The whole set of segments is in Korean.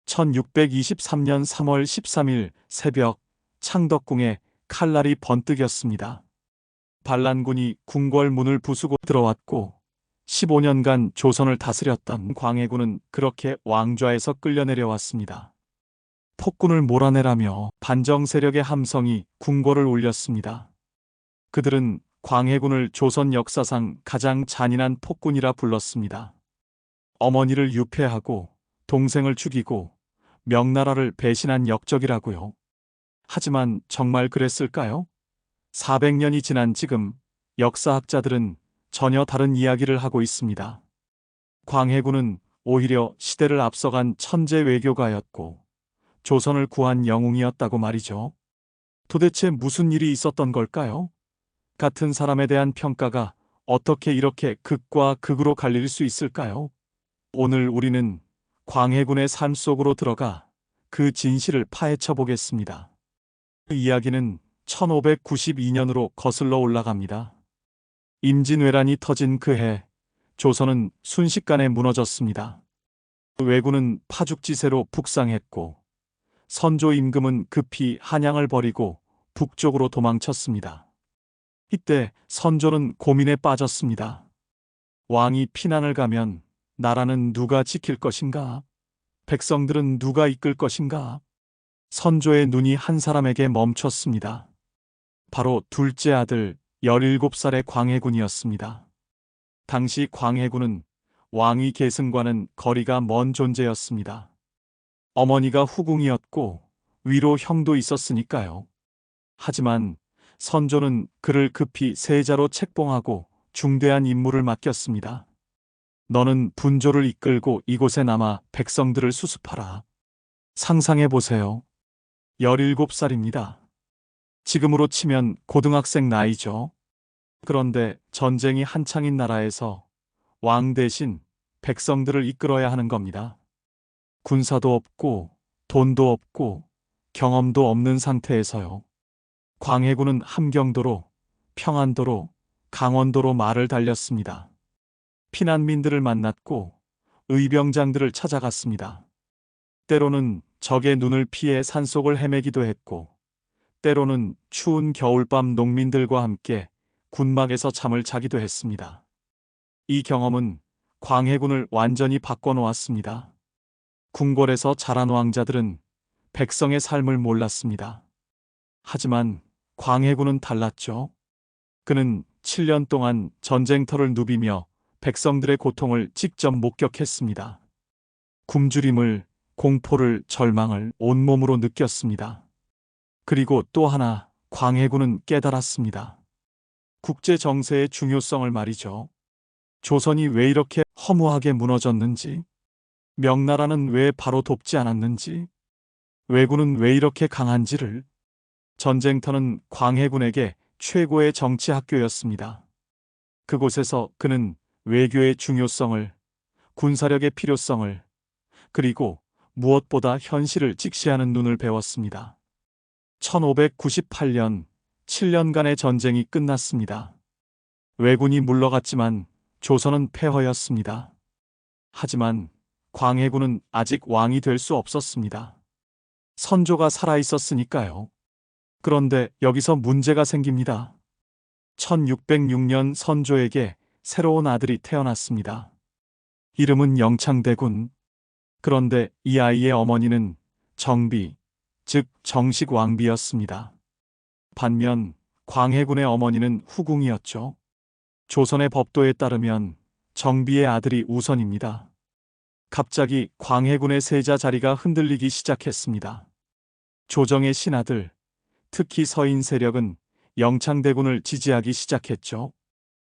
1623년 3월 13일 새벽 창덕궁에 칼날이 번뜩였습니다. 반란군이 궁궐 문을 부수고 들어왔고 15년간 조선을 다스렸던 광해군은 그렇게 왕좌에서 끌려내려왔습니다. 폭군을 몰아내라며 반정 세력의 함성이 궁궐을 울렸습니다. 그들은 광해군을 조선 역사상 가장 잔인한 폭군이라 불렀습니다. 어머니를 유폐하고 동생을 죽이고 명나라를 배신한 역적이라고요. 하지만 정말 그랬을까요? 400년이 지난 지금 역사학자들은 전혀 다른 이야기를 하고 있습니다. 광해군은 오히려 시대를 앞서간 천재 외교가였고 조선을 구한 영웅이었다고 말이죠. 도대체 무슨 일이 있었던 걸까요? 같은 사람에 대한 평가가 어떻게 이렇게 극과 극으로 갈릴 수 있을까요? 오늘 우리는 광해군의 삶 속으로 들어가 그 진실을 파헤쳐 보겠습니다. 그 이야기는 1592년으로 거슬러 올라갑니다. 임진왜란이 터진 그 해, 조선은 순식간에 무너졌습니다. 왜군은 파죽지세로 북상했고 선조 임금은 급히 한양을 버리고 북쪽으로 도망쳤습니다. 이때 선조는 고민에 빠졌습니다. 왕이 피난을 가면 나라는 누가 지킬 것인가? 백성들은 누가 이끌 것인가? 선조의 눈이 한 사람에게 멈췄습니다. 바로 둘째 아들 17살의 광해군이었습니다. 당시 광해군은 왕위 계승과는 거리가 먼 존재였습니다. 어머니가 후궁이었고 위로 형도 있었으니까요. 하지만 선조는 그를 급히 세자로 책봉하고 중대한 임무를 맡겼습니다. 너는 분조를 이끌고 이곳에 남아 백성들을 수습하라. 상상해보세요. 17살입니다. 지금으로 치면 고등학생 나이죠. 그런데 전쟁이 한창인 나라에서 왕 대신 백성들을 이끌어야 하는 겁니다. 군사도 없고 돈도 없고 경험도 없는 상태에서요. 광해군은 함경도로, 평안도로, 강원도로 말을 달렸습니다. 피난민들을 만났고 의병장들을 찾아갔습니다. 때로는 적의 눈을 피해 산속을 헤매기도 했고 때로는 추운 겨울밤 농민들과 함께 군막에서 잠을 자기도 했습니다. 이 경험은 광해군을 완전히 바꿔놓았습니다. 궁궐에서 자란 왕자들은 백성의 삶을 몰랐습니다. 하지만 광해군은 달랐죠. 그는 7년 동안 전쟁터를 누비며 백성들의 고통을 직접 목격했습니다. 굶주림을, 공포를, 절망을 온몸으로 느꼈습니다. 그리고 또 하나 광해군은 깨달았습니다. 국제 정세의 중요성을 말이죠. 조선이 왜 이렇게 허무하게 무너졌는지, 명나라는 왜 바로 돕지 않았는지, 왜군은 왜 이렇게 강한지를. 전쟁터는 광해군에게 최고의 정치 학교였습니다. 그곳에서 그는 외교의 중요성을, 군사력의 필요성을, 그리고 무엇보다 현실을 직시하는 눈을 배웠습니다. 1598년 7년간의 전쟁이 끝났습니다. 왜군이 물러갔지만 조선은 폐허였습니다. 하지만 광해군은 아직 왕이 될 수 없었습니다. 선조가 살아있었으니까요. 그런데 여기서 문제가 생깁니다. 1606년 선조에게 새로운 아들이 태어났습니다. 이름은 영창대군. 그런데 이 아이의 어머니는 정비, 즉 정식 왕비였습니다. 반면 광해군의 어머니는 후궁이었죠. 조선의 법도에 따르면 정비의 아들이 우선입니다. 갑자기 광해군의 세자 자리가 흔들리기 시작했습니다. 조정의 신하들, 특히 서인 세력은 영창대군을 지지하기 시작했죠.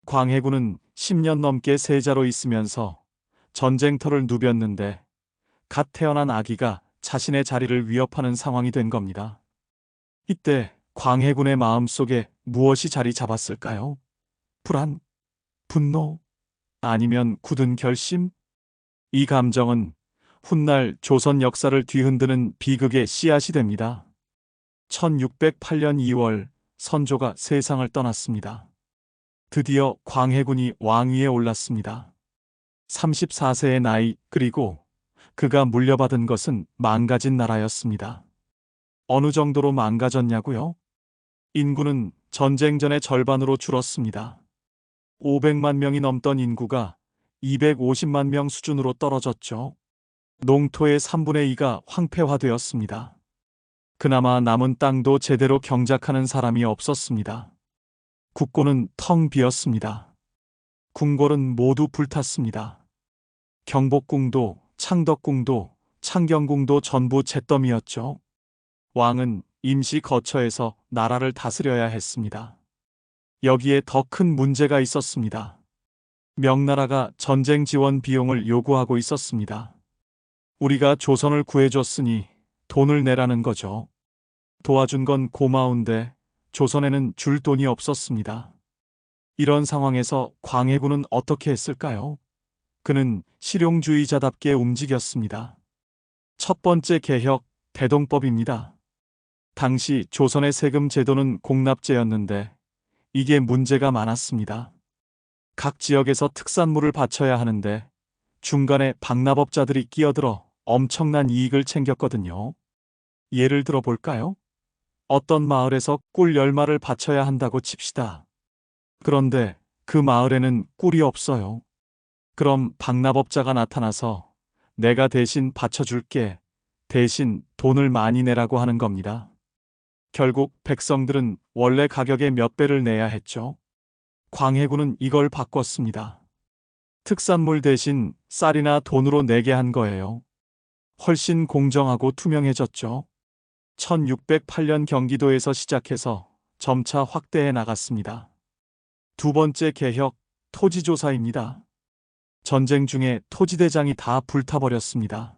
광해군은 10년 넘게 세자로 있으면서 전쟁터를 누볐는데 갓 태어난 아기가 자신의 자리를 위협하는 상황이 된 겁니다. 이때 광해군의 마음속에 무엇이 자리 잡았을까요? 불안, 분노, 아니면 굳은 결심? 이 감정은 훗날 조선 역사를 뒤흔드는 비극의 씨앗이 됩니다. 1608년 2월 선조가 세상을 떠났습니다. 드디어 광해군이 왕위에 올랐습니다. 34세의 나이, 그리고 그가 물려받은 것은 망가진 나라였습니다. 어느 정도로 망가졌냐고요? 인구는 전쟁 전의 절반으로 줄었습니다. 500만 명이 넘던 인구가 250만 명 수준으로 떨어졌죠. 농토의 3분의 2가 황폐화되었습니다. 그나마 남은 땅도 제대로 경작하는 사람이 없었습니다. 국고는 텅 비었습니다. 궁궐은 모두 불탔습니다. 경복궁도, 창덕궁도, 창경궁도 전부 잿더미였죠. 왕은 임시 거처에서 나라를 다스려야 했습니다. 여기에 더 큰 문제가 있었습니다. 명나라가 전쟁 지원 비용을 요구하고 있었습니다. 우리가 조선을 구해줬으니 돈을 내라는 거죠. 도와준 건 고마운데 조선에는 줄 돈이 없었습니다. 이런 상황에서 광해군은 어떻게 했을까요? 그는 실용주의자답게 움직였습니다. 첫 번째 개혁, 대동법입니다. 당시 조선의 세금 제도는 공납제였는데 이게 문제가 많았습니다. 각 지역에서 특산물을 바쳐야 하는데 중간에 박납업자들이 끼어들어 엄청난 이익을 챙겼거든요. 예를 들어 볼까요? 어떤 마을에서 꿀 10마를 바쳐야 한다고 칩시다. 그런데 그 마을에는 꿀이 없어요. 그럼 박납업자가 나타나서 내가 대신 바쳐줄게. 대신 돈을 많이 내라고 하는 겁니다. 결국 백성들은 원래 가격의 몇 배를 내야 했죠. 광해군은 이걸 바꿨습니다. 특산물 대신 쌀이나 돈으로 내게 한 거예요. 훨씬 공정하고 투명해졌죠. 1608년 경기도에서 시작해서 점차 확대해 나갔습니다. 두 번째 개혁, 토지조사입니다. 전쟁 중에 토지대장이 다 불타버렸습니다.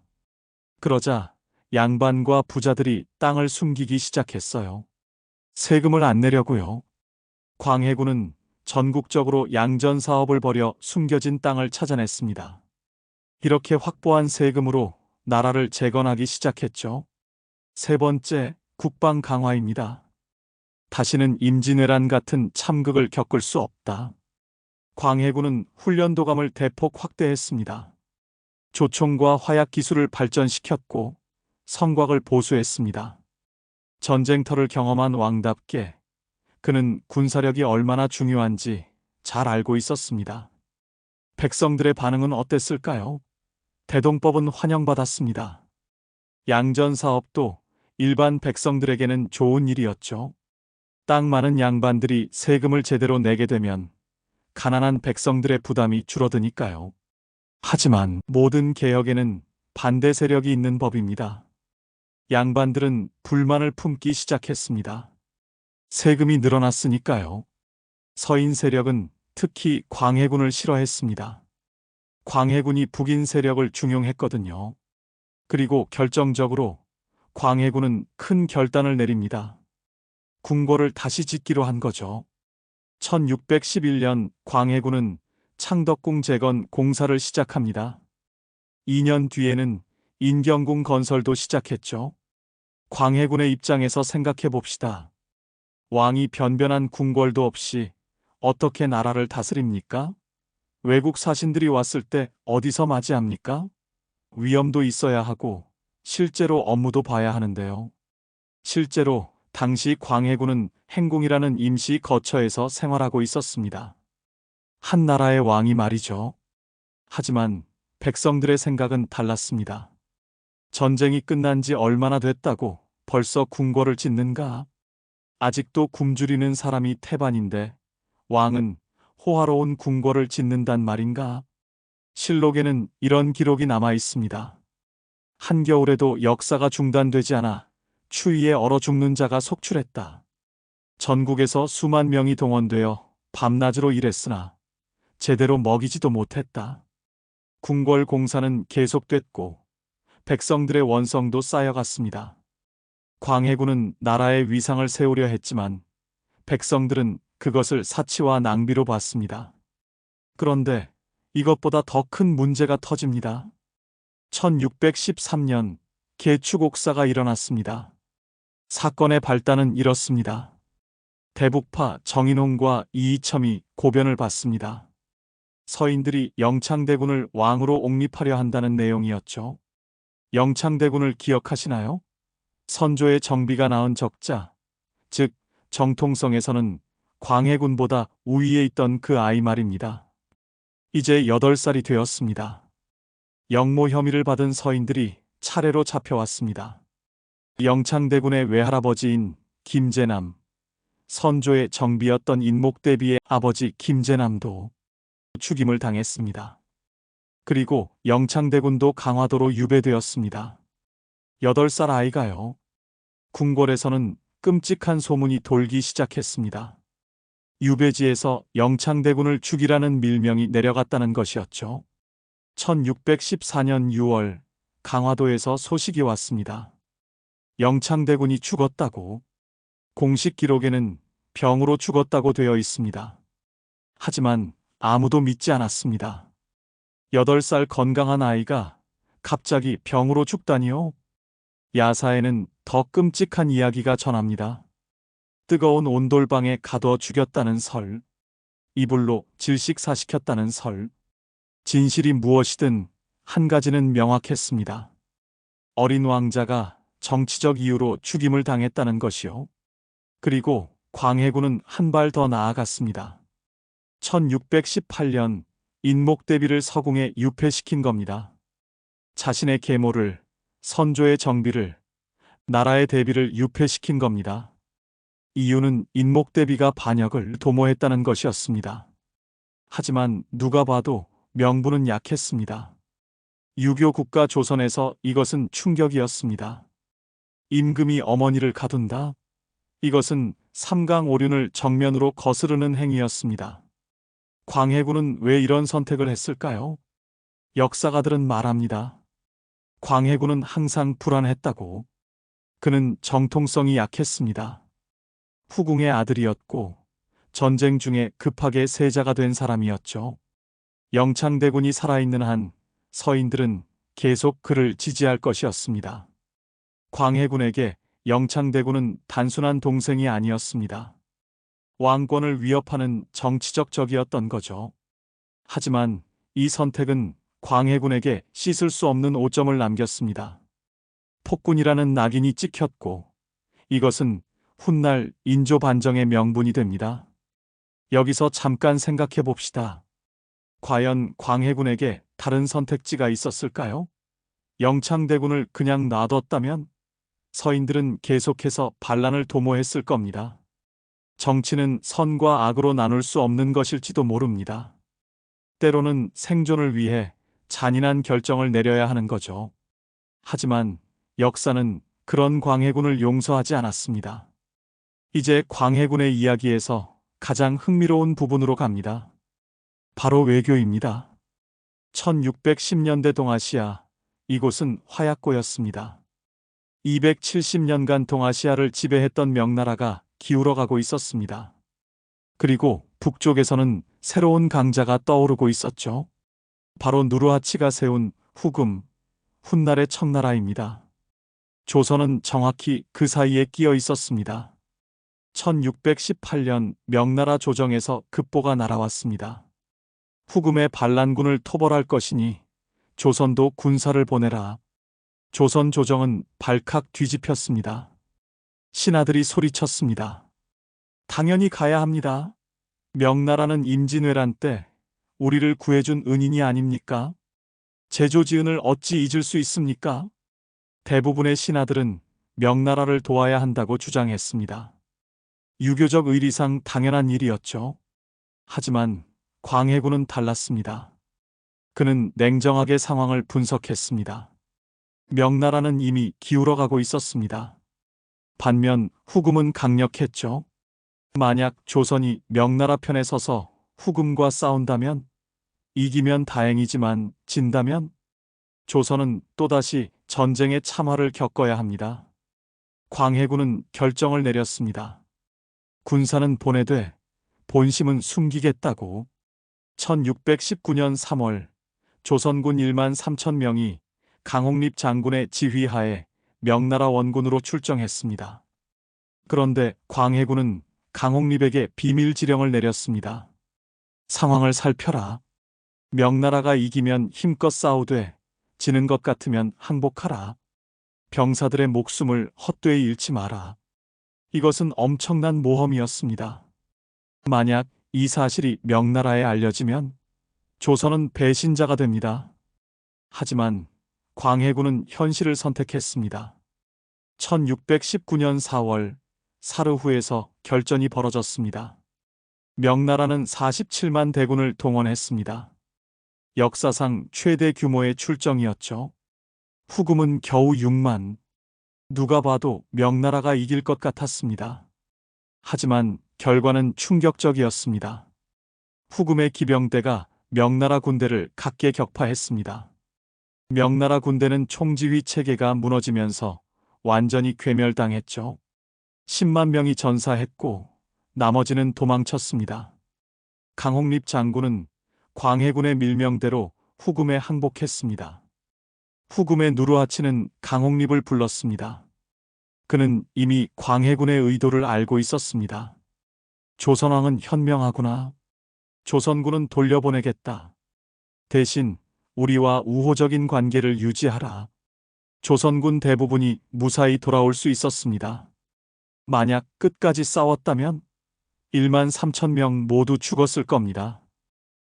그러자 양반과 부자들이 땅을 숨기기 시작했어요. 세금을 안 내려고요. 광해군은 전국적으로 양전 사업을 벌여 숨겨진 땅을 찾아냈습니다. 이렇게 확보한 세금으로 나라를 재건하기 시작했죠. 세 번째, 국방 강화입니다. 다시는 임진왜란 같은 참극을 겪을 수 없다. 광해군은 훈련도감을 대폭 확대했습니다. 조총과 화약 기술을 발전시켰고 성곽을 보수했습니다. 전쟁터를 경험한 왕답게 그는 군사력이 얼마나 중요한지 잘 알고 있었습니다. 백성들의 반응은 어땠을까요? 대동법은 환영받았습니다. 양전 사업도 일반 백성들에게는 좋은 일이었죠. 땅 많은 양반들이 세금을 제대로 내게 되면 가난한 백성들의 부담이 줄어드니까요. 하지만 모든 개혁에는 반대 세력이 있는 법입니다. 양반들은 불만을 품기 시작했습니다. 세금이 늘어났으니까요. 서인 세력은 특히 광해군을 싫어했습니다. 광해군이 북인 세력을 중용했거든요. 그리고 결정적으로 광해군은 큰 결단을 내립니다. 궁궐을 다시 짓기로 한 거죠. 1611년 광해군은 창덕궁 재건 공사를 시작합니다. 2년 뒤에는 인경궁 건설도 시작했죠. 광해군의 입장에서 생각해 봅시다. 왕이 변변한 궁궐도 없이 어떻게 나라를 다스립니까? 외국 사신들이 왔을 때 어디서 맞이합니까? 위험도 있어야 하고 실제로 업무도 봐야 하는데요. 실제로 당시 광해군은 행궁이라는 임시 거처에서 생활하고 있었습니다. 한 나라의 왕이 말이죠. 하지만 백성들의 생각은 달랐습니다. 전쟁이 끝난 지 얼마나 됐다고 벌써 궁궐을 짓는가? 아직도 굶주리는 사람이 태반인데 왕은 호화로운 궁궐을 짓는단 말인가? 실록에는 이런 기록이 남아 있습니다. 한겨울에도 역사가 중단되지 않아 추위에 얼어 죽는 자가 속출했다. 전국에서 수만 명이 동원되어 밤낮으로 일했으나 제대로 먹이지도 못했다. 궁궐 공사는 계속됐고 백성들의 원성도 쌓여갔습니다. 광해군은 나라의 위상을 세우려 했지만 백성들은 그것을 사치와 낭비로 봤습니다. 그런데 이것보다 더 큰 문제가 터집니다. 1613년 계추곡사가 일어났습니다. 사건의 발단은 이렇습니다. 대북파 정인홍과 이이첨이 고변을 받습니다. 서인들이 영창대군을 왕으로 옹립하려 한다는 내용이었죠. 영창대군을 기억하시나요? 선조의 정비가 낳은 적자, 즉 정통성에서는 광해군보다 우위에 있던 그 아이 말입니다. 이제 8살이 되었습니다. 영모 혐의를 받은 서인들이 차례로 잡혀왔습니다. 영창대군의 외할아버지인 김제남, 선조의 정비였던 인목대비의 아버지 김제남도 죽임을 당했습니다. 그리고 영창대군도 강화도로 유배되었습니다. 8살 아이가요. 궁궐에서는 끔찍한 소문이 돌기 시작했습니다. 유배지에서 영창대군을 죽이라는 밀명이 내려갔다는 것이었죠. 1614년 6월 강화도에서 소식이 왔습니다. 영창대군이 죽었다고. 공식 기록에는 병으로 죽었다고 되어 있습니다. 하지만 아무도 믿지 않았습니다. 8살 건강한 아이가 갑자기 병으로 죽다니요? 야사에는 더 끔찍한 이야기가 전합니다. 뜨거운 온돌방에 가둬 죽였다는 설, 이불로 질식사시켰다는 설. 진실이 무엇이든 한 가지는 명확했습니다. 어린 왕자가 정치적 이유로 죽임을 당했다는 것이요. 그리고 광해군은 한 발 더 나아갔습니다. 1618년 인목대비를 서궁에 유폐시킨 겁니다. 자신의 계모를, 선조의 정비를, 나라의 대비를 유폐시킨 겁니다. 이유는 인목대비가 반역을 도모했다는 것이었습니다. 하지만 누가 봐도 명분은 약했습니다. 유교 국가 조선에서 이것은 충격이었습니다. 임금이 어머니를 가둔다? 이것은 삼강오륜을 정면으로 거스르는 행위였습니다. 광해군은 왜 이런 선택을 했을까요? 역사가들은 말합니다. 광해군은 항상 불안했다고. 그는 정통성이 약했습니다. 후궁의 아들이었고 전쟁 중에 급하게 세자가 된 사람이었죠. 영창대군이 살아있는 한 서인들은 계속 그를 지지할 것이었습니다. 광해군에게 영창대군은 단순한 동생이 아니었습니다. 왕권을 위협하는 정치적 적이었던 거죠. 하지만 이 선택은 광해군에게 씻을 수 없는 오점을 남겼습니다. 폭군이라는 낙인이 찍혔고 이것은 훗날 인조 반정의 명분이 됩니다. 여기서 잠깐 생각해 봅시다. 과연 광해군에게 다른 선택지가 있었을까요? 영창대군을 그냥 놔뒀다면 서인들은 계속해서 반란을 도모했을 겁니다. 정치는 선과 악으로 나눌 수 없는 것일지도 모릅니다. 때로는 생존을 위해 잔인한 결정을 내려야 하는 거죠. 하지만 역사는 그런 광해군을 용서하지 않았습니다. 이제 광해군의 이야기에서 가장 흥미로운 부분으로 갑니다. 바로 외교입니다. 1610년대 동아시아, 이곳은 화약고였습니다. 270년간 동아시아를 지배했던 명나라가 기울어가고 있었습니다. 그리고 북쪽에서는 새로운 강자가 떠오르고 있었죠. 바로 누르하치가 세운 후금, 훗날의 청나라입니다. 조선은 정확히 그 사이에 끼어 있었습니다. 1618년 명나라 조정에서 급보가 날아왔습니다. 후금의 반란군을 토벌할 것이니 조선도 군사를 보내라. 조선 조정은 발칵 뒤집혔습니다. 신하들이 소리쳤습니다. 당연히 가야 합니다. 명나라는 임진왜란 때 우리를 구해준 은인이 아닙니까? 제조지은을 어찌 잊을 수 있습니까? 대부분의 신하들은 명나라를 도와야 한다고 주장했습니다. 유교적 의리상 당연한 일이었죠. 하지만 광해군은 달랐습니다. 그는 냉정하게 상황을 분석했습니다. 명나라는 이미 기울어가고 있었습니다. 반면 후금은 강력했죠. 만약 조선이 명나라 편에 서서 후금과 싸운다면, 이기면 다행이지만 진다면 조선은 또다시 전쟁의 참화를 겪어야 합니다. 광해군은 결정을 내렸습니다. 군사는 보내되 본심은 숨기겠다고. 1619년 3월 조선군 1만 3천 명이 강홍립 장군의 지휘하에 명나라 원군으로 출정했습니다. 그런데 광해군은 강홍립에게 비밀 지령을 내렸습니다. 상황을 살펴라. 명나라가 이기면 힘껏 싸우되 지는 것 같으면 항복하라. 병사들의 목숨을 헛되이 잃지 마라. 이것은 엄청난 모험이었습니다. 만약 이 사실이 명나라에 알려지면 조선은 배신자가 됩니다. 하지만 광해군은 현실을 선택했습니다. 1619년 4월 사르후에서 결전이 벌어졌습니다. 명나라는 47만 대군을 동원했습니다. 역사상 최대 규모의 출정이었죠. 후금은 겨우 6만. 누가 봐도 명나라가 이길 것 같았습니다. 하지만 결과는 충격적이었습니다. 후금의 기병대가 명나라 군대를 각계 격파했습니다. 명나라 군대는 총지휘 체계가 무너지면서 완전히 괴멸당했죠. 10만 명이 전사했고 나머지는 도망쳤습니다. 강홍립 장군은 광해군의 밀명대로 후금에 항복했습니다. 후금의 누르하치는 강홍립을 불렀습니다. 그는 이미 광해군의 의도를 알고 있었습니다. 조선왕은 현명하구나. 조선군은 돌려보내겠다. 대신 우리와 우호적인 관계를 유지하라. 조선군 대부분이 무사히 돌아올 수 있었습니다. 만약 끝까지 싸웠다면 1만 3천 명 모두 죽었을 겁니다.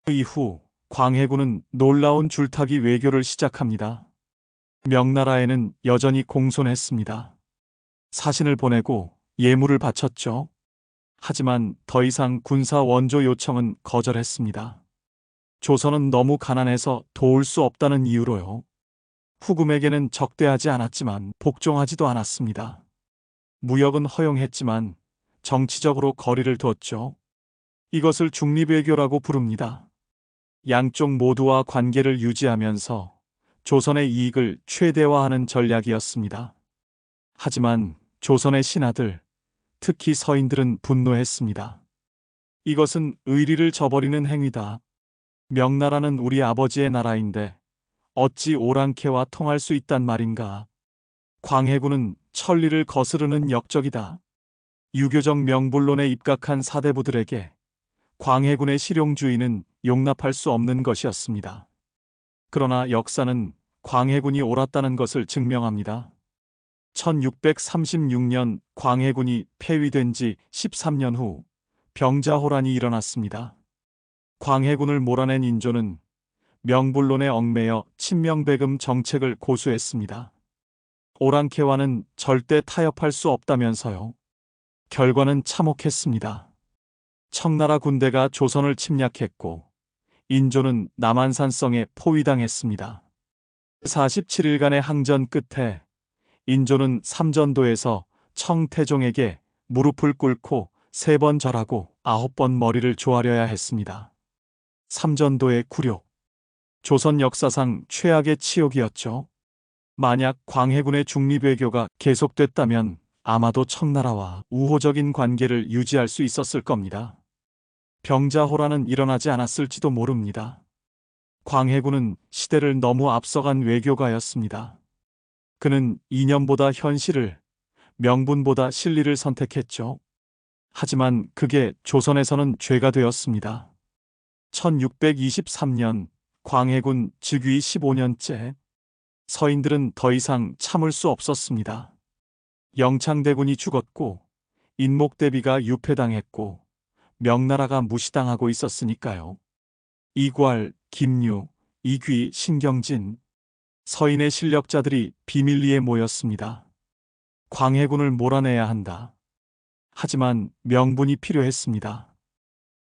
그 이후 광해군은 놀라운 줄타기 외교를 시작합니다. 명나라에는 여전히 공손했습니다. 사신을 보내고 예물을 바쳤죠. 하지만 더 이상 군사 원조 요청은 거절했습니다. 조선은 너무 가난해서 도울 수 없다는 이유로요. 후금에게는 적대하지 않았지만 복종하지도 않았습니다. 무역은 허용했지만 정치적으로 거리를 두었죠. 이것을 중립외교라고 부릅니다. 양쪽 모두와 관계를 유지하면서 조선의 이익을 최대화하는 전략이었습니다. 하지만 조선의 신하들, 특히 서인들은 분노했습니다. 이것은 의리를 저버리는 행위다. 명나라는 우리 아버지의 나라인데 어찌 오랑캐와 통할 수 있단 말인가. 광해군은 천리를 거스르는 역적이다. 유교적 명분론에 입각한 사대부들에게 광해군의 실용주의는 용납할 수 없는 것이었습니다. 그러나 역사는 광해군이 옳았다는 것을 증명합니다. 1636년 광해군이 폐위된 지 13년 후 병자호란이 일어났습니다. 광해군을 몰아낸 인조는 명분론에 얽매여 친명배금 정책을 고수했습니다. 오랑캐와는 절대 타협할 수 없다면서요. 결과는 참혹했습니다. 청나라 군대가 조선을 침략했고 인조는 남한산성에 포위당했습니다. 47일간의 항전 끝에 인조는 삼전도에서 청태종에게 무릎을 꿇고 3번 절하고 9번 머리를 조아려야 했습니다. 삼전도의 굴욕. 조선 역사상 최악의 치욕이었죠. 만약 광해군의 중립외교가 계속됐다면 아마도 청나라와 우호적인 관계를 유지할 수 있었을 겁니다. 병자호란은 일어나지 않았을지도 모릅니다. 광해군은 시대를 너무 앞서간 외교가였습니다. 그는 이념보다 현실을, 명분보다 실리를 선택했죠. 하지만 그게 조선에서는 죄가 되었습니다. 1623년 광해군 즉위 15년째. 서인들은 더 이상 참을 수 없었습니다. 영창대군이 죽었고 인목대비가 유폐당했고 명나라가 무시당하고 있었으니까요. 이괄, 김유, 이귀, 신경진, 서인의 실력자들이 비밀리에 모였습니다. 광해군을 몰아내야 한다. 하지만 명분이 필요했습니다.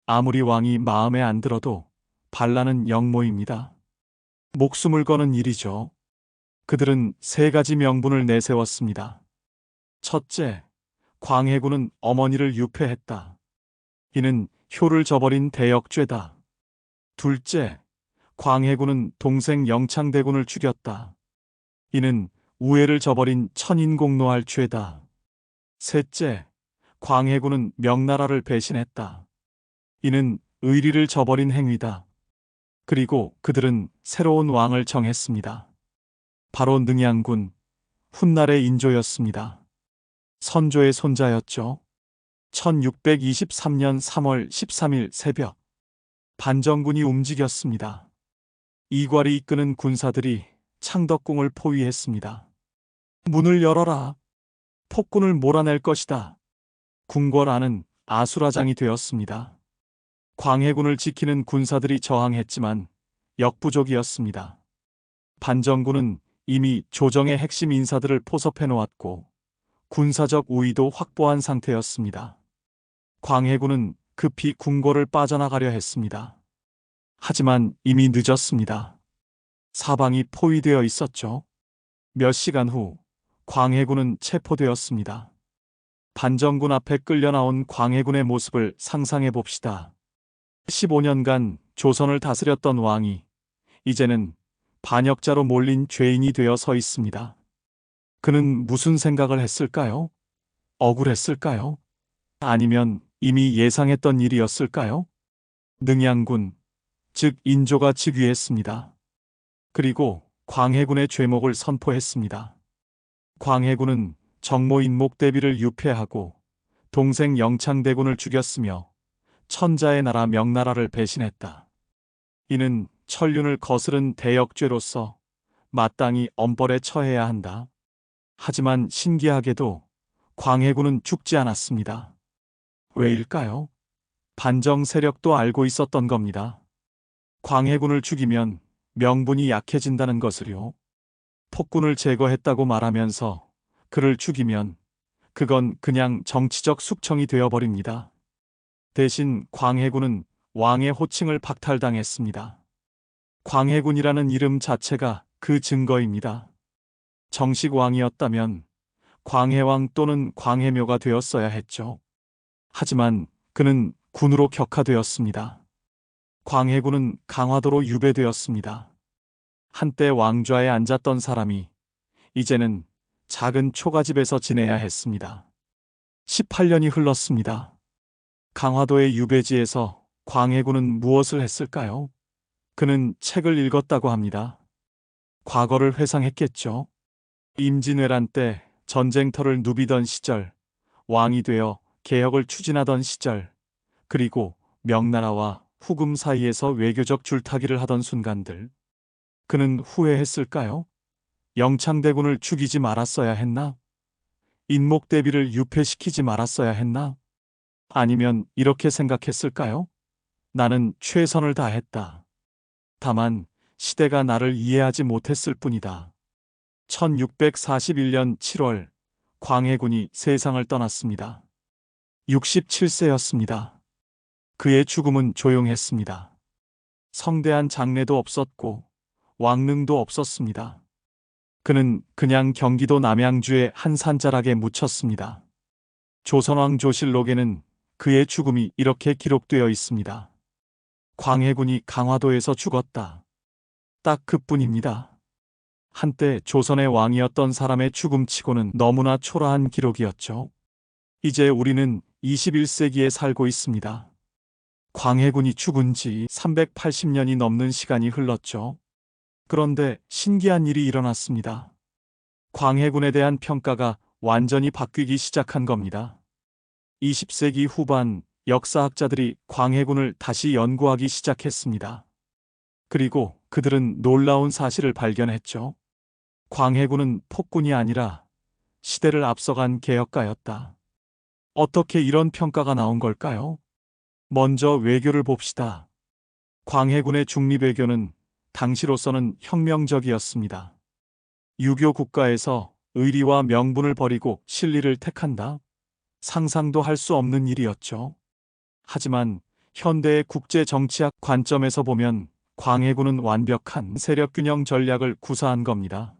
아무리 왕이 마음에 안 들어도 반란은 영모입니다. 목숨을 거는 일이죠. 그들은 3가지 명분을 내세웠습니다. 첫째, 광해군은 어머니를 유폐했다. 이는 효를 저버린 대역죄다. 둘째, 광해군은 동생 영창대군을 죽였다. 이는 우애를 저버린 천인공노할 죄다. 셋째, 광해군은 명나라를 배신했다. 이는 의리를 저버린 행위다. 그리고 그들은 새로운 왕을 정했습니다. 바로 능양군, 훗날의 인조였습니다. 선조의 손자였죠. 1623년 3월 13일 새벽, 반정군이 움직였습니다. 이괄이 이끄는 군사들이 창덕궁을 포위했습니다. 문을 열어라. 폭군을 몰아낼 것이다. 궁궐 안은 아수라장이 되었습니다. 광해군을 지키는 군사들이 저항했지만 역부족이었습니다. 반정군은 이미 조정의 핵심 인사들을 포섭해 놓았고 군사적 우위도 확보한 상태였습니다. 광해군은 급히 궁궐을 빠져나가려 했습니다. 하지만 이미 늦었습니다. 사방이 포위되어 있었죠. 몇 시간 후 광해군은 체포되었습니다. 반정군 앞에 끌려 나온 광해군의 모습을 상상해 봅시다. 15년간 조선을 다스렸던 왕이 이제는 반역자로 몰린 죄인이 되어 서 있습니다. 그는 무슨 생각을 했을까요? 억울했을까요? 아니면 이미 예상했던 일이었을까요? 능양군, 즉 인조가 즉위했습니다. 그리고 광해군의 죄목을 선포했습니다. 광해군은 정모 인목대비를 유폐하고 동생 영창대군을 죽였으며 천자의 나라 명나라를 배신했다. 이는 천륜을 거스른 대역죄로서 마땅히 엄벌에 처해야 한다. 하지만 신기하게도 광해군은 죽지 않았습니다. 왜일까요? 반정 세력도 알고 있었던 겁니다. 광해군을 죽이면 명분이 약해진다는 것을요. 폭군을 제거했다고 말하면서 그를 죽이면 그건 그냥 정치적 숙청이 되어버립니다. 대신 광해군은 왕의 호칭을 박탈당했습니다. 광해군이라는 이름 자체가 그 증거입니다. 정식 왕이었다면 광해왕 또는 광해묘가 되었어야 했죠. 하지만 그는 군으로 격하되었습니다. 광해군은 강화도로 유배되었습니다. 한때 왕좌에 앉았던 사람이 이제는 작은 초가집에서 지내야 했습니다. 18년이 흘렀습니다. 강화도의 유배지에서 광해군은 무엇을 했을까요? 그는 책을 읽었다고 합니다. 과거를 회상했겠죠. 임진왜란 때 전쟁터를 누비던 시절, 왕이 되어 개혁을 추진하던 시절, 그리고 명나라와 후금 사이에서 외교적 줄타기를 하던 순간들. 그는 후회했을까요? 영창대군을 죽이지 말았어야 했나? 인목대비를 유폐시키지 말았어야 했나? 아니면 이렇게 생각했을까요? 나는 최선을 다했다. 다만 시대가 나를 이해하지 못했을 뿐이다. 1641년 7월 광해군이 세상을 떠났습니다. 67세였습니다. 그의 죽음은 조용했습니다. 성대한 장례도 없었고 왕릉도 없었습니다. 그는 그냥 경기도 남양주의 한 산자락에 묻혔습니다. 조선왕 조실록에는 그의 죽음이 이렇게 기록되어 있습니다. 광해군이 강화도에서 죽었다. 딱 그뿐입니다. 한때 조선의 왕이었던 사람의 죽음치고는 너무나 초라한 기록이었죠. 이제 우리는 21세기에 살고 있습니다. 광해군이 죽은 지 380년이 넘는 시간이 흘렀죠. 그런데 신기한 일이 일어났습니다. 광해군에 대한 평가가 완전히 바뀌기 시작한 겁니다. 20세기 후반 역사학자들이 광해군을 다시 연구하기 시작했습니다. 그리고 그들은 놀라운 사실을 발견했죠. 광해군은 폭군이 아니라 시대를 앞서간 개혁가였다. 어떻게 이런 평가가 나온 걸까요? 먼저 외교를 봅시다. 광해군의 중립외교는 당시로서는 혁명적이었습니다. 유교 국가에서 의리와 명분을 버리고 실리를 택한다? 상상도 할 수 없는 일이었죠. 하지만 현대의 국제 정치학 관점에서 보면 광해군은 완벽한 세력균형 전략을 구사한 겁니다.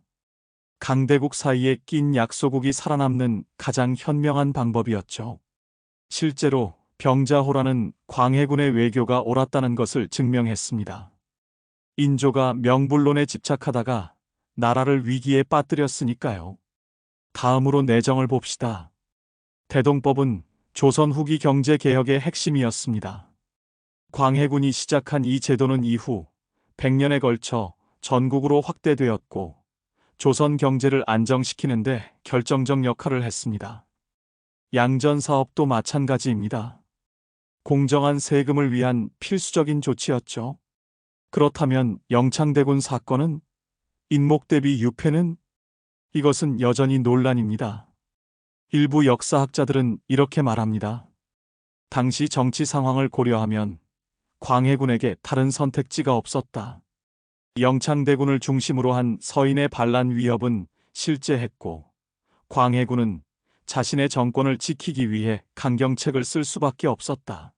강대국 사이에 낀 약소국이 살아남는 가장 현명한 방법이었죠. 실제로 병자호란은 광해군의 외교가 옳았다는 것을 증명했습니다. 인조가 명분론에 집착하다가 나라를 위기에 빠뜨렸으니까요. 다음으로 내정을 봅시다. 대동법은 조선 후기 경제개혁의 핵심이었습니다. 광해군이 시작한 이 제도는 이후 100년에 걸쳐 전국으로 확대되었고 조선 경제를 안정시키는 데 결정적 역할을 했습니다. 양전 사업도 마찬가지입니다. 공정한 세금을 위한 필수적인 조치였죠. 그렇다면 영창대군 사건은 인목 대비 유패는? 이것은 여전히 논란입니다. 일부 역사학자들은 이렇게 말합니다. 당시 정치 상황을 고려하면 광해군에게 다른 선택지가 없었다. 영창대군을 중심으로 한 서인의 반란 위협은 실제했고, 광해군은 자신의 정권을 지키기 위해 강경책을 쓸 수밖에 없었다.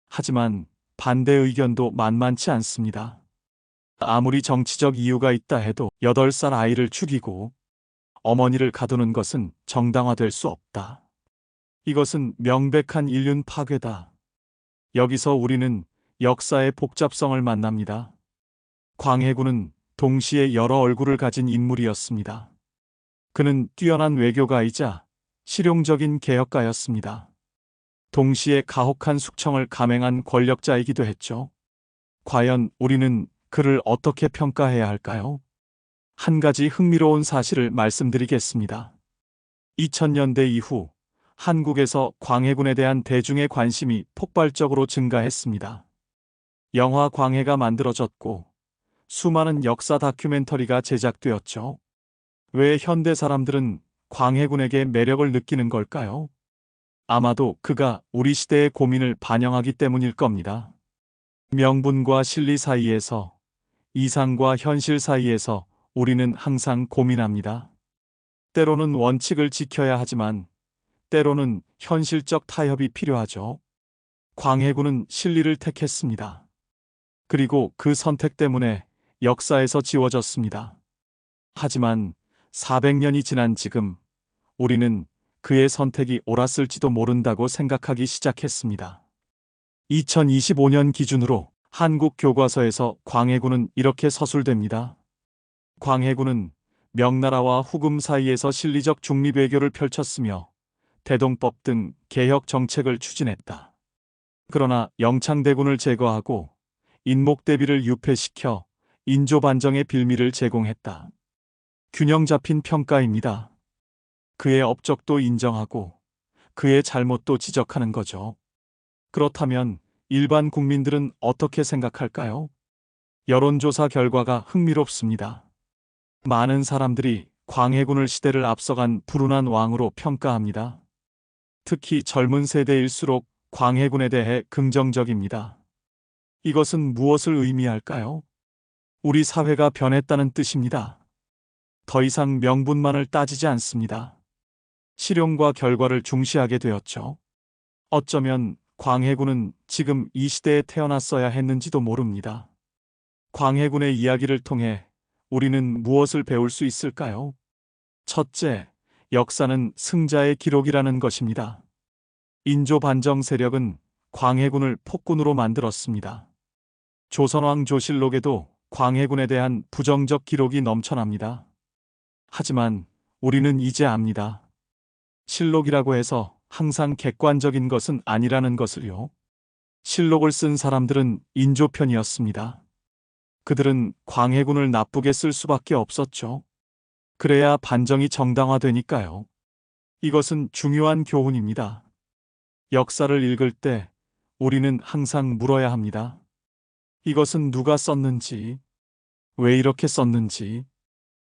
하지만 반대 의견도 만만치 않습니다. 아무리 정치적 이유가 있다 해도 8살 아이를 죽이고 어머니를 가두는 것은 정당화될 수 없다. 이것은 명백한 인륜 파괴다. 여기서 우리는 역사의 복잡성을 만납니다. 광해군은 동시에 여러 얼굴을 가진 인물이었습니다. 그는 뛰어난 외교가이자 실용적인 개혁가였습니다. 동시에 가혹한 숙청을 감행한 권력자이기도 했죠. 과연 우리는 그를 어떻게 평가해야 할까요? 한 가지 흥미로운 사실을 말씀드리겠습니다. 2000년대 이후 한국에서 광해군에 대한 대중의 관심이 폭발적으로 증가했습니다. 영화 광해가 만들어졌고 수많은 역사 다큐멘터리가 제작되었죠. 왜 현대 사람들은 광해군에게 매력을 느끼는 걸까요? 아마도 그가 우리 시대의 고민을 반영하기 때문일 겁니다. 명분과 실리 사이에서, 이상과 현실 사이에서 우리는 항상 고민합니다. 때로는 원칙을 지켜야 하지만 때로는 현실적 타협이 필요하죠. 광해군은 실리를 택했습니다. 그리고 그 선택 때문에 역사에서 지워졌습니다. 하지만 400년이 지난 지금 우리는 그의 선택이 옳았을지도 모른다고 생각하기 시작했습니다. 2025년 기준으로 한국 교과서에서 광해군은 이렇게 서술됩니다. 광해군은 명나라와 후금 사이에서 실리적 중립외교를 펼쳤으며 대동법 등 개혁 정책을 추진했다. 그러나 영창대군을 제거하고 인목대비를 유폐시켜 인조반정의 빌미를 제공했다. 균형 잡힌 평가입니다. 그의 업적도 인정하고 그의 잘못도 지적하는 거죠. 그렇다면 일반 국민들은 어떻게 생각할까요? 여론조사 결과가 흥미롭습니다. 많은 사람들이 광해군을 시대를 앞서간 불운한 왕으로 평가합니다. 특히 젊은 세대일수록 광해군에 대해 긍정적입니다. 이것은 무엇을 의미할까요? 우리 사회가 변했다는 뜻입니다. 더 이상 명분만을 따지지 않습니다. 실용과 결과를 중시하게 되었죠. 어쩌면 광해군은 지금 이 시대에 태어났어야 했는지도 모릅니다. 광해군의 이야기를 통해 우리는 무엇을 배울 수 있을까요? 첫째, 역사는 승자의 기록이라는 것입니다. 인조반정 세력은 광해군을 폭군으로 만들었습니다. 조선왕 조실록에도 광해군에 대한 부정적 기록이 넘쳐납니다. 하지만 우리는 이제 압니다. 실록이라고 해서 항상 객관적인 것은 아니라는 것을요. 실록을 쓴 사람들은 인조 편이었습니다. 그들은 광해군을 나쁘게 쓸 수밖에 없었죠. 그래야 반정이 정당화되니까요. 이것은 중요한 교훈입니다. 역사를 읽을 때 우리는 항상 물어야 합니다. 이것은 누가 썼는지, 왜 이렇게 썼는지.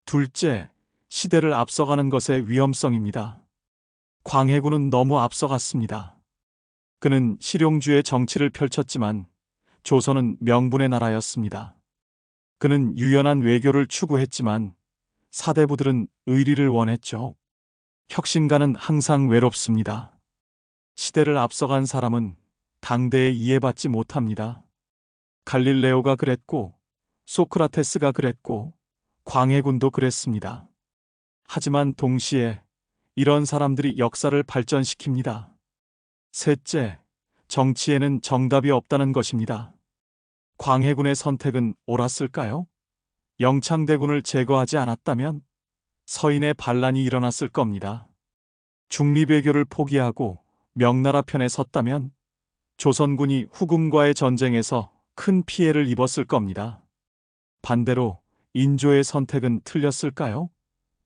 둘째, 시대를 앞서가는 것의 위험성입니다. 광해군은 너무 앞서갔습니다. 그는 실용주의 정치를 펼쳤지만 조선은 명분의 나라였습니다. 그는 유연한 외교를 추구했지만 사대부들은 의리를 원했죠. 혁신가는 항상 외롭습니다. 시대를 앞서간 사람은 당대에 이해받지 못합니다. 갈릴레오가 그랬고, 소크라테스가 그랬고, 광해군도 그랬습니다. 하지만 동시에 이런 사람들이 역사를 발전시킵니다. 셋째, 정치에는 정답이 없다는 것입니다. 광해군의 선택은 옳았을까요? 영창대군을 제거하지 않았다면 서인의 반란이 일어났을 겁니다. 중립외교를 포기하고 명나라 편에 섰다면 조선군이 후금과의 전쟁에서 큰 피해를 입었을 겁니다. 반대로 인조의 선택은 틀렸을까요?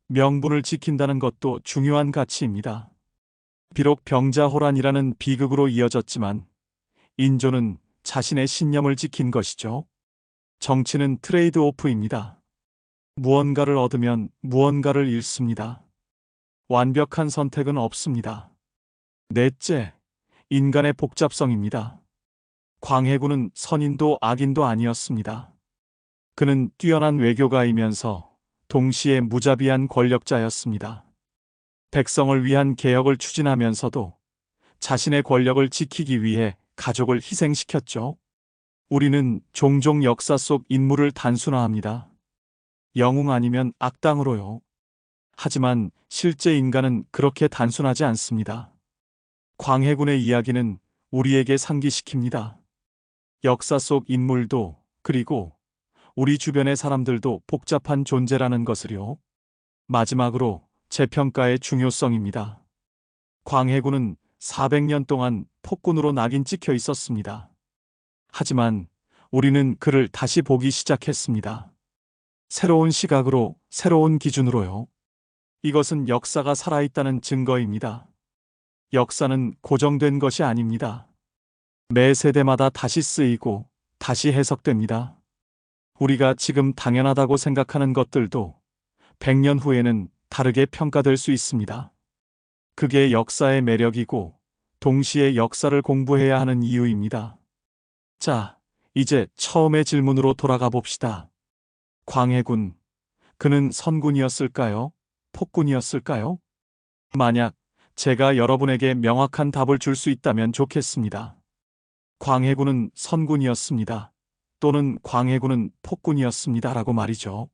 명분을 지킨다는 것도 중요한 가치입니다. 비록 병자호란이라는 비극으로 이어졌지만 인조는 자신의 신념을 지킨 것이죠. 정치는 트레이드 오프입니다. 무언가를 얻으면 무언가를 잃습니다. 완벽한 선택은 없습니다. 넷째, 인간의 복잡성입니다. 광해군은 선인도 악인도 아니었습니다. 그는 뛰어난 외교가이면서 동시에 무자비한 권력자였습니다. 백성을 위한 개혁을 추진하면서도 자신의 권력을 지키기 위해 가족을 희생시켰죠. 우리는 종종 역사 속 인물을 단순화합니다. 영웅 아니면 악당으로요. 하지만 실제 인간은 그렇게 단순하지 않습니다. 광해군의 이야기는 우리에게 상기시킵니다. 역사 속 인물도, 그리고 우리 주변의 사람들도 복잡한 존재라는 것을요. 마지막으로 재평가의 중요성입니다. 광해군은 400년 동안 폭군으로 낙인 찍혀 있었습니다. 하지만 우리는 그를 다시 보기 시작했습니다. 새로운 시각으로, 새로운 기준으로요. 이것은 역사가 살아있다는 증거입니다. 역사는 고정된 것이 아닙니다. 매 세대마다 다시 쓰이고 다시 해석됩니다. 우리가 지금 당연하다고 생각하는 것들도 100년 후에는 다르게 평가될 수 있습니다. 그게 역사의 매력이고 동시에 역사를 공부해야 하는 이유입니다. 자, 이제 처음의 질문으로 돌아가 봅시다. 광해군, 그는 선군이었을까요? 폭군이었을까요? 만약 제가 여러분에게 명확한 답을 줄 수 있다면 좋겠습니다. 광해군은 선군이었습니다. 또는 광해군은 폭군이었습니다. 라고 말이죠.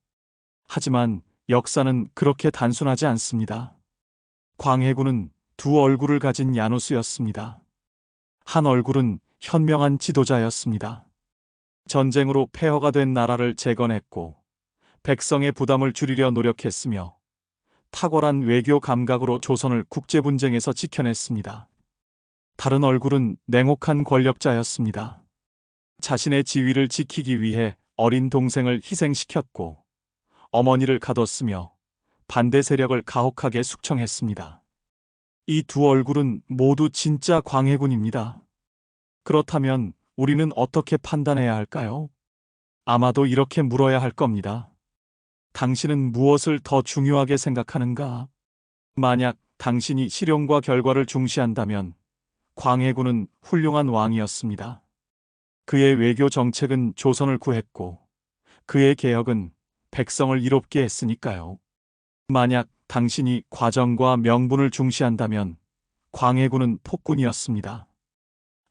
하지만 역사는 그렇게 단순하지 않습니다. 광해군은 두 얼굴을 가진 야누스였습니다. 한 얼굴은 현명한 지도자였습니다. 전쟁으로 폐허가 된 나라를 재건했고 백성의 부담을 줄이려 노력했으며 탁월한 외교 감각으로 조선을 국제분쟁에서 지켜냈습니다. 다른 얼굴은 냉혹한 권력자였습니다. 자신의 지위를 지키기 위해 어린 동생을 희생시켰고 어머니를 가뒀으며 반대 세력을 가혹하게 숙청했습니다. 이 두 얼굴은 모두 진짜 광해군입니다. 그렇다면 우리는 어떻게 판단해야 할까요? 아마도 이렇게 물어야 할 겁니다. 당신은 무엇을 더 중요하게 생각하는가? 만약 당신이 실용과 결과를 중시한다면 광해군은 훌륭한 왕이었습니다. 그의 외교 정책은 조선을 구했고 그의 개혁은 백성을 이롭게 했으니까요. 만약 당신이 과정과 명분을 중시한다면 광해군은 폭군이었습니다.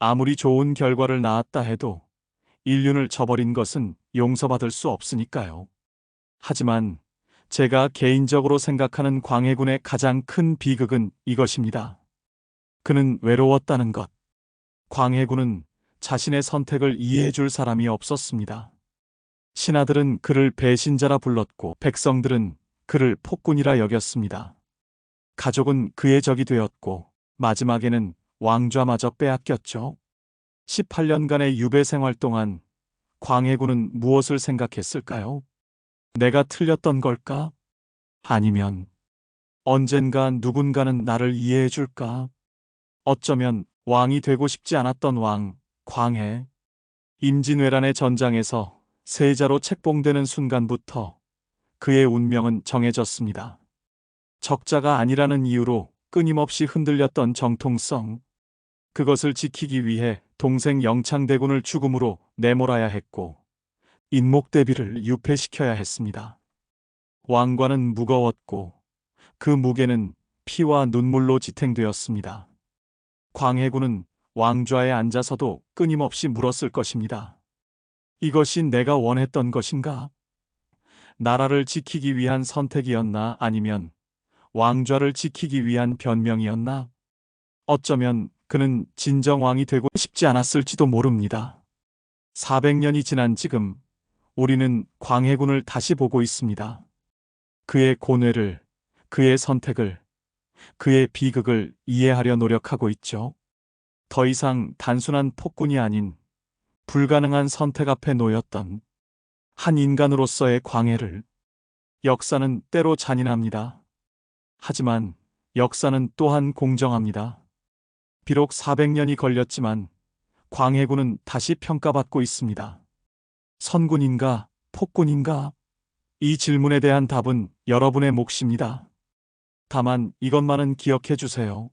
아무리 좋은 결과를 낳았다 해도 인륜을 저버린 것은 용서받을 수 없으니까요. 하지만 제가 개인적으로 생각하는 광해군의 가장 큰 비극은 이것입니다. 그는 외로웠다는 것. 광해군은 자신의 선택을 이해해 줄 사람이 없었습니다. 신하들은 그를 배신자라 불렀고 백성들은 그를 폭군이라 여겼습니다. 가족은 그의 적이 되었고 마지막에는 왕좌마저 빼앗겼죠. 18년간의 유배 생활 동안 광해군은 무엇을 생각했을까요? 내가 틀렸던 걸까? 아니면 언젠가 누군가는 나를 이해해 줄까? 어쩌면 왕이 되고 싶지 않았던 왕, 광해. 임진왜란의 전장에서 세자로 책봉되는 순간부터 그의 운명은 정해졌습니다. 적자가 아니라는 이유로 끊임없이 흔들렸던 정통성. 그것을 지키기 위해 동생 영창대군을 죽음으로 내몰아야 했고 인목대비를 유폐시켜야 했습니다. 왕관은 무거웠고 그 무게는 피와 눈물로 지탱되었습니다. 광해군은 왕좌에 앉아서도 끊임없이 물었을 것입니다. 이것이 내가 원했던 것인가? 나라를 지키기 위한 선택이었나? 아니면 왕좌를 지키기 위한 변명이었나? 어쩌면 그는 진정 왕이 되고 싶지 않았을지도 모릅니다. 400년이 지난 지금 우리는 광해군을 다시 보고 있습니다. 그의 고뇌를, 그의 선택을, 그의 비극을 이해하려 노력하고 있죠. 더 이상 단순한 폭군이 아닌 불가능한 선택 앞에 놓였던 한 인간으로서의 광해를. 역사는 때로 잔인합니다. 하지만 역사는 또한 공정합니다. 비록 400년이 걸렸지만 광해군은 다시 평가받고 있습니다. 선군인가, 폭군인가? 이 질문에 대한 답은 여러분의 몫입니다. 다만 이것만은 기억해 주세요.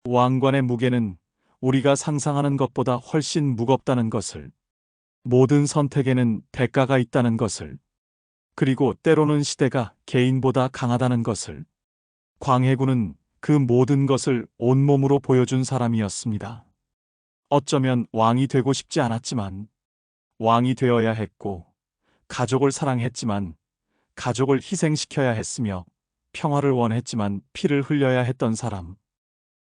왕관의 무게는 우리가 상상하는 것보다 훨씬 무겁다는 것을, 모든 선택에는 대가가 있다는 것을, 그리고 때로는 시대가 개인보다 강하다는 것을. 광해군은 그 모든 것을 온몸으로 보여준 사람이었습니다. 어쩌면 왕이 되고 싶지 않았지만 왕이 되어야 했고, 가족을 사랑했지만 가족을 희생시켜야 했으며, 평화를 원했지만 피를 흘려야 했던 사람.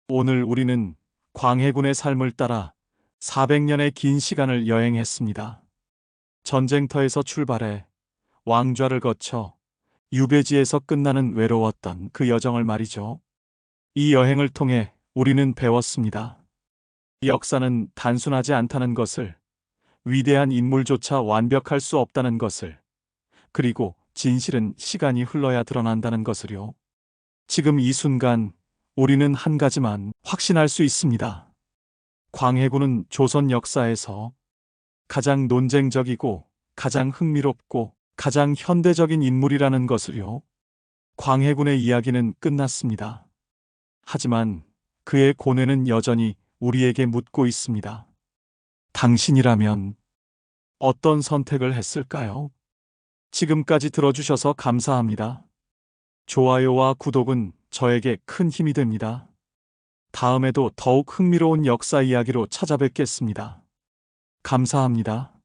오늘 우리는 광해군의 삶을 따라 400년의 긴 시간을 여행했습니다. 전쟁터에서 출발해 왕좌를 거쳐 유배지에서 끝나는 외로웠던 그 여정을 말이죠. 이 여행을 통해 우리는 배웠습니다. 역사는 단순하지 않다는 것을, 위대한 인물조차 완벽할 수 없다는 것을, 그리고 진실은 시간이 흘러야 드러난다는 것을요. 지금 이 순간 우리는 한 가지만 확신할 수 있습니다. 광해군은 조선 역사에서 가장 논쟁적이고 가장 흥미롭고 가장 현대적인 인물이라는 것을요. 광해군의 이야기는 끝났습니다. 하지만 그의 고뇌는 여전히 우리에게 묻고 있습니다. 당신이라면 어떤 선택을 했을까요? 지금까지 들어주셔서 감사합니다. 좋아요와 구독은 저에게 큰 힘이 됩니다. 다음에도 더욱 흥미로운 역사 이야기로 찾아뵙겠습니다. 감사합니다.